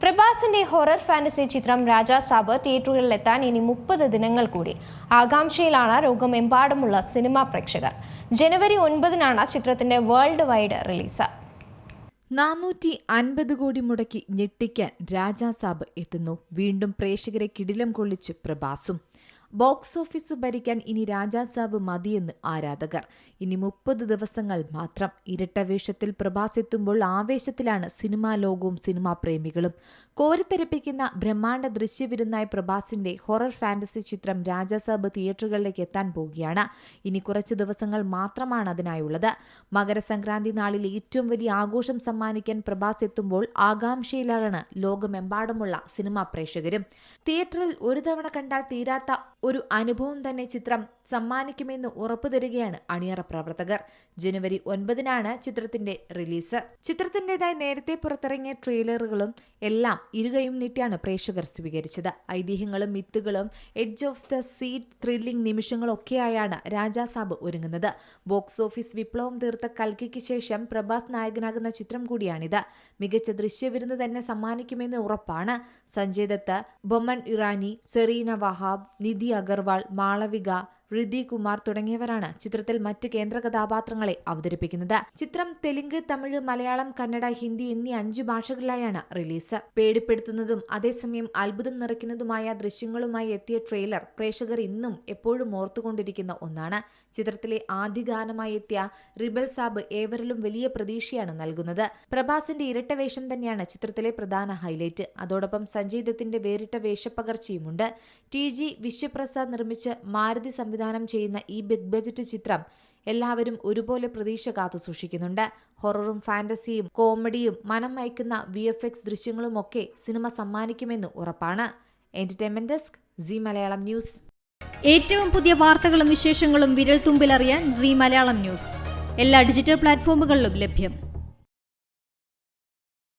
പ്രഭാസിന്റെ horror fantasy ചിത്രം രാജാസാബ് തിയേറ്ററുകളിലെത്താൻ ഇനി 30 ദിനങ്ങൾ കൂടി. ആകാംക്ഷയിലാണ് ലോകമെമ്പാടുമുള്ള സിനിമാ പ്രേക്ഷകർ. ജനുവരി 9-നാണ് ചിത്രത്തിന്റെ വേൾഡ് വൈഡ് റിലീസ്. 450 കോടി മുടക്കി ഞെട്ടിക്കാൻ രാജാസാബ് എത്തുന്നു. വീണ്ടും പ്രേക്ഷകരെ കിടിലം കൊള്ളിച്ച് പ്രഭാസും. ബോക്സ് ഓഫീസ് ഭരിക്കാൻ ഇനി രാജാസാബ് മതിയെന്ന് ആരാധകർ. ഇനി 30 ദിവസങ്ങൾ മാത്രം. ഇരട്ട വേഷത്തിൽ പ്രഭാസ് എത്തുമ്പോൾ ആവേശത്തിലാണ് സിനിമാ ലോകവും സിനിമാ പ്രേമികളും. കോരിത്തെരിപ്പിക്കുന്ന ബ്രഹ്മാണ്ഡ ദൃശ്യവിരുന്നായ പ്രഭാസിന്റെ ഹൊറർ ഫാന്റസി ചിത്രം രാജാസാബ് തിയേറ്ററുകളിലേക്ക് എത്താൻ പോവുകയാണ്. ഇനി കുറച്ചു ദിവസങ്ങൾ മാത്രമാണ് അതിനായുള്ളത്. മകരസംക്രാന്തി നാളിൽ ഏറ്റവും വലിയ ആഘോഷം സമ്മാനിക്കാൻ പ്രഭാസ് എത്തുമ്പോൾ ആകാംക്ഷയിലാണ് ലോകമെമ്പാടുമുള്ള സിനിമാ പ്രേക്ഷകരും. തിയേറ്ററിൽ ഒരു തവണ കണ്ടാൽ തീരാത്ത ഒരു അനുഭവം തന്നെ ചിത്രം സമ്മാനിക്കുമെന്ന് ഉറപ്പുതരികയാണ് അണിയറ പ്രവർത്തകർ. ജനുവരി 9-നാണ് ചിത്രത്തിന്റെ റിലീസ്. ചിത്രത്തിന്റേതായി നേരത്തെ പുറത്തിറങ്ങിയ ട്രെയിലറുകളും എല്ലാം ഇരുകയും നീട്ടിയാണ് പ്രേക്ഷകർ സ്വീകരിച്ചത്. ഐതിഹ്യങ്ങളും മിത്തുകളും edge of the seat thrilling നിമിഷങ്ങളൊക്കെയായാണ് രാജാസാബ് ഒരുങ്ങുന്നത്. ബോക്സ് ഓഫീസ് വിപ്ലവം തീർത്ത കൽക്കിക്ക് ശേഷം പ്രഭാസ് നായകനാകുന്ന ചിത്രം കൂടിയാണിത്. മികച്ച ദൃശ്യവിരുന്ന് തന്നെ സമ്മാനിക്കുമെന്ന് ഉറപ്പാണ്. സഞ്ജയ് ദത്ത്, ബൊമൻ ഇറാനി, സെറീന വഹാബ്, നിധി അഗർവാൾ, മാളവിക, ഋതി കുമാർ തുടങ്ങിയവരാണ് ചിത്രത്തിൽ മറ്റ് കേന്ദ്ര കഥാപാത്രങ്ങളെ അവതരിപ്പിക്കുന്നത്. ചിത്രം തെലുങ്ക്, തമിഴ്, മലയാളം, കന്നഡ, ഹിന്ദി എന്നീ 5 ഭാഷകളിലായാണ് റിലീസ്. പേടിപ്പെടുത്തുന്നതും അതേസമയം അത്ഭുതം നിറയ്ക്കുന്നതുമായ ദൃശ്യങ്ങളുമായി എത്തിയ ട്രെയിലർ പ്രേക്ഷകർ ഇന്നും എപ്പോഴും ഓർത്തുകൊണ്ടിരിക്കുന്ന ഒന്നാണ്. ചിത്രത്തിലെ ആദ്യ ഗാനമായി എത്തിയ റിബൽ സാബ് ഏവരിലും വലിയ പ്രതീക്ഷയാണ് നൽകുന്നത്. പ്രഭാസിന്റെ ഇരട്ട വേഷം തന്നെയാണ് ചിത്രത്തിലെ പ്രധാന ഹൈലൈറ്റ്. അതോടൊപ്പം സഞ്ജയ് ദത്തിന്റെ വേറിട്ട വേഷപ്പകർച്ചയുമുണ്ട്. TG വിശ്വപ്രസാദ് നിർമ്മിച്ച് മാരുതി സംവിധാനം ചെയ്യുന്ന ഈ ബിഗ് ബജറ്റ് ചിത്രം എല്ലാവരും ഒരുപോലെ പ്രതീക്ഷ കാത്തു സൂക്ഷിക്കുന്നുണ്ട്. ഹൊററും ഫാന്റസിയും കോമഡിയും മനം മയക്കുന്ന VFX ദൃശ്യങ്ങളുമൊക്കെ സിനിമ സമ്മാനിക്കുമെന്ന് ഉറപ്പാണ്. Entertainment desk, Zee Malayalam news. ഏറ്റവും പുതിയ വാർത്തകളും വിശേഷങ്ങളും വിരൽ തുമ്പിലറിയാൻ സീ മലയാളം ന്യൂസ് എല്ലാ ഡിജിറ്റൽ പ്ലാറ്റ്ഫോമുകളിലും ലഭ്യം.